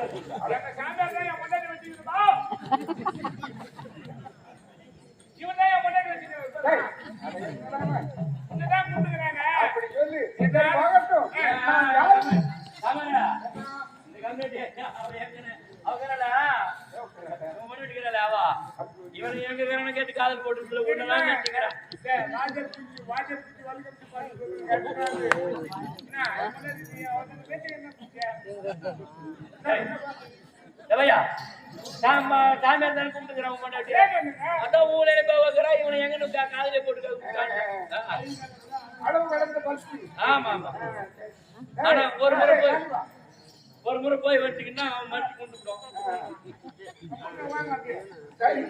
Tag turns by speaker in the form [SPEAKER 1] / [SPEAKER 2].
[SPEAKER 1] சாமியார் தான் என் முன்னாடி வச்சுக்கிட்டுமா இவன் தான் என் முன்னாடி வச்சுக்கிறான் கூப்பிட்டுக்கிறாங்க
[SPEAKER 2] அப்படி சொல்லி போகட்டும்
[SPEAKER 3] இவன் எங்க வேணும் கேட்டு காதல் போட்டு ஒண்ணுலாம் சாமியார் தானே கூப்பிட்டுக்கிறான் கொண்டாட்டி அதான் ஊழல போகிறா இவனை எங்க காதலே போட்டு ஆமா ஆமா ஆனா ஒரு முறை போய் வச்சுக்கின்னா அவன் மறுத்து கொண்டுட்டோம்
[SPEAKER 1] சரி